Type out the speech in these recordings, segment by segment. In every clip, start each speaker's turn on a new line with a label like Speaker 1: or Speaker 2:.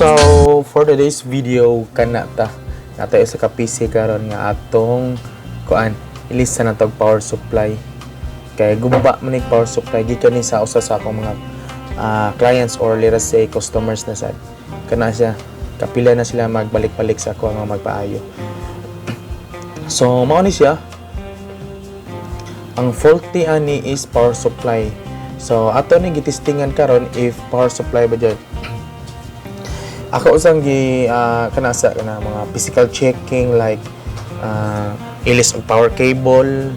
Speaker 1: So for today's video kanata nato isa ka PC karon nga atong kuan ilista na tog power supply kay guba man ning power supply gikan ni sa usa sa akong mga clients or let's say customers na sad kana siya kapila na sila magbalik-balik sa ako nga magpaayo. So mao ni siya ang faulty ani is power supply. So ato ni gitistingan karon if power supply ba jud. Ako usang gi kanasa kana mga physical checking like ilis og power cable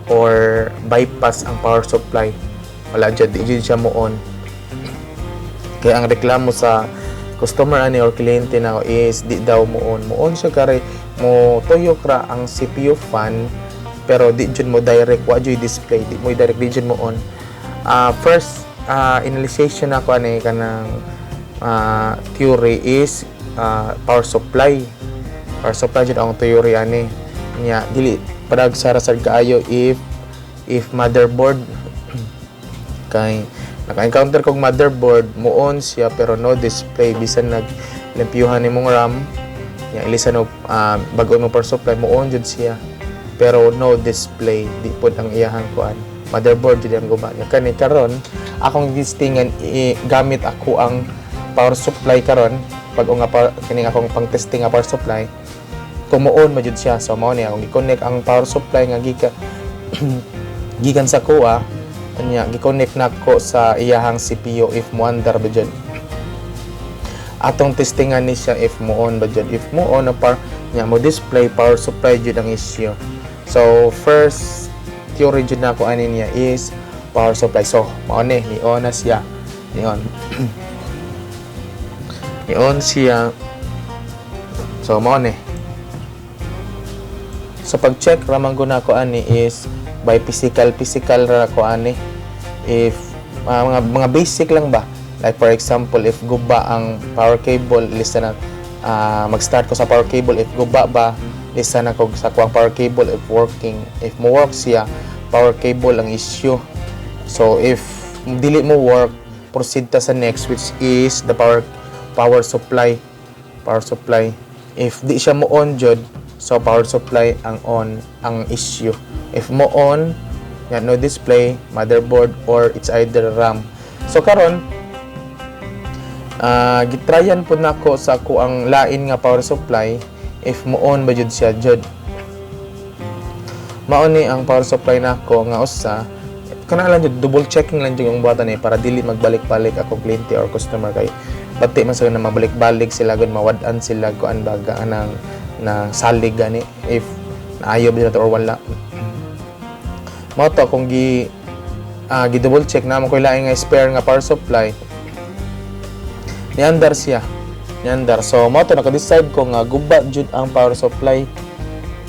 Speaker 1: or bypass ang power supply. Wala jud di siya mo on. Kaya ang reklamo sa customer ani or kliyente na is di daw mo on. Mo on siya kare mo tuyo kra ang CPU fan pero di jud mo direct wa jud display di mo direct di jud mo on. First initialization ako ani kanang theory is power supply jud ang theory ani nya dili padag sarasad kaayo if motherboard kay naka-encounter kog motherboard mo on siya pero no display bisan nag-limpyuhan nimong RAM nya ilisan og bag-o mo power supply mo on jud siya pero no display di pud ang iyahang kuan motherboard jud ang guba nya kani karon akong gistingan gamit ako ang power supply karon pag nga kining akong pang-testing nga power supply tumuon ma jud siya so mao ni akong i-connect ang power supply nga gikan sa kuha anya gi-connect nako sa iyahang CPU if mo andar ba jud atong testingan ni siya if mo on ba jud if mo on na nya mo display power supply jud ang issue. So first theory jud nako ani niya is power supply so mao ni on na siya ni-on i-on siya so mao ni so pag check ramang guna ko ani is by physical ra ko ani if mga basic lang ba like for example if guba ang power cable lista na mag-start ko sa power cable if guba ba lista na ko sa kuang power cable if working if mo work siya power cable ang issue so if dili mo work proceed ta sa next which is the power supply if di siya mo on jud so power supply ang on ang issue if mo on yan no display motherboard or it's either RAM so karon gitryan pud nako sa ko ang lain nga power supply if mo on ba jud siya jud mao ni ang power supply nako nga usa kana lang jud double checking lang jud yung buhatan para dili magbalik-balik ako kliyente or customer kay bati man sa na mabalik-balik sila gun mawad-an sila kuan baga nang salig gani if naayo ba or wala mo to kung gi double check na mo koy laing nga spare nga power supply niandar siya so mo to naka-decide ko nga guba jud ang power supply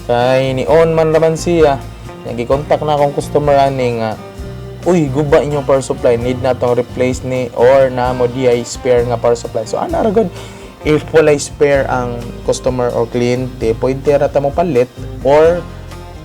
Speaker 1: kay ni on man naman siya nagi-contact na akong customer ani nga uy, guba inyong power supply, need na itong replace ni or na mo di ay spare nga power supply. So, ana ragod, if wala spare ang customer or kliyente, pwede rata mo palit or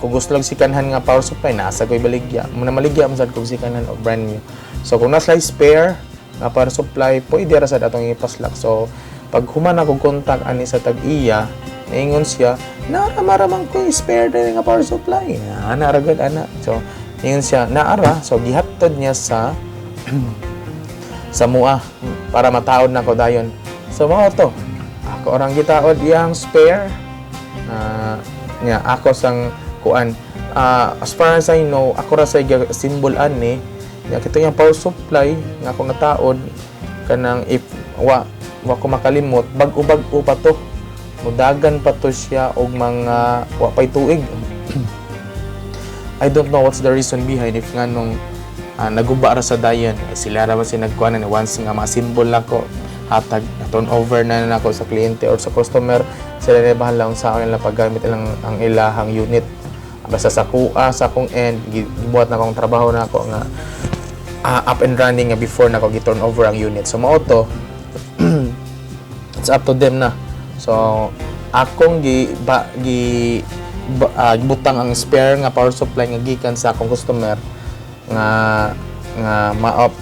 Speaker 1: kung gusto lang sikanhan nga power supply, nasa ko'y baligya. Muna maligya mo sad kung sikanhan o brand new. So, kung nasa spare nga power supply, pwede rasa datong ipaslak. So, pag human akong contact ani sa tag-iya, naingon siya, naraman ko spare din nga power supply. Ana ragod, ana. So, yun siya naara so gihatod niya sa mua para mataod na ko dayon so mao to ako orang gitaod iyang spare niya ako sang kuan as far as I know ako ra sa symbol ani niya kito yung power supply nga ako nataod kanang if wa ko makalimot bag-o pa to mudagan pa to siya og mga wa pay tuig I don't know what's the reason behind if nga nung naguba ra sa dayon sila ra man si nagkuanan once nga ma-symbol nako hatag turn over na nako sa kliyente or sa customer sila na bahala sa akin lang paggamit ang ilahang unit basta sa kuha sa akong end gibuhat na akong trabaho nako nga up and running nga before nako gi-turn over ang unit so mao to it's up to them na so akong butang ang spare nga power supply nga gikan sa akong customer nga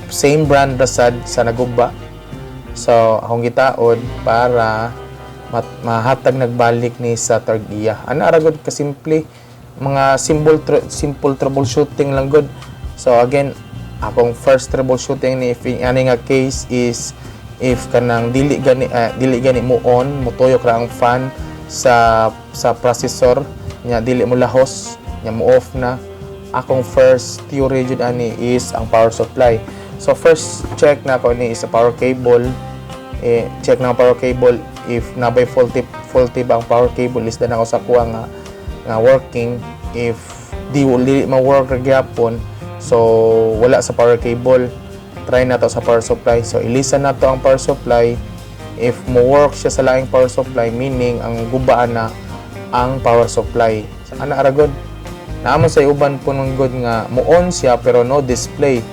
Speaker 1: same brand rasad sa naguba So akong gitaod para mahatag nagbalik ni sa targiya. Ana ra gud ka simple mga simple troubleshooting lang gud. So again, akong first troubleshooting ni if ani nga case is if kanang dili gani mo on, mutuyok ra ang fan sa processor nya, dili mo lahos nya, mo off na. Akong first theory jud ani is ang power supply. So first check na ko ni is a power cable. Check na ang power cable if nabay faulty ba ang power cable, is dan ako sa kuha nga working. If dili ma-work ra gyapon, so wala sa power cable, try na to sa power supply. So ilisan na to ang power supply. If mo work siya sa laing power supply, meaning ang gubaan na ang power supply. So, ana ra gud naamo sa uban po ng good nga mo on siya pero no display.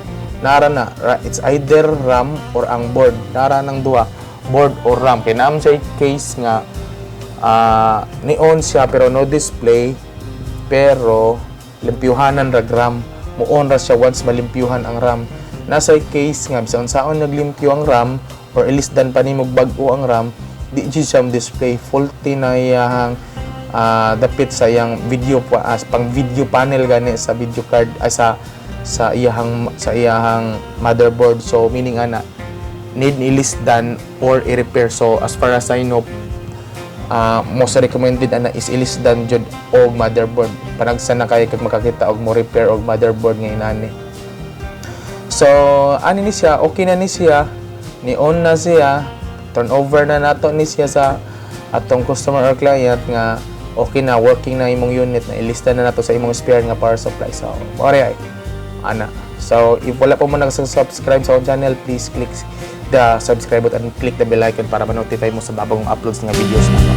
Speaker 1: Nara na it's either RAM or ang board, nara nang duha, board or RAM. Kinam sa case nga ni on siya pero no display, pero limpyuhanan ra RAM. Mo on ra siya once malimpyuhan ang RAM. Nasa case nga bisan saon naglimpyo ang RAM or ilisdan pa nimo bag-o ang RAM, di siya display, faulty na iyang dapit sa iyang video as pang video panel gani sa video card ay sa iyahang motherboard. So meaning ana need ilisdan or i-repair. So as far as I know, most recommended ana is ilisdan jud og motherboard. Panagsa na kay kag makakita og mo repair og motherboard nga inani. So ani ni siya, okay na ni siya, ni on na siya, turn over na nato ni siya sa atong customer or client nga okay na, working na imong unit, na ilista na nato sa imong spare nga power supply. So ore ay ana. So if wala pa mo nag-subscribe sa channel, please click the subscribe button and click the bell icon para ma-notify mo sa bagong uploads nga videos nato.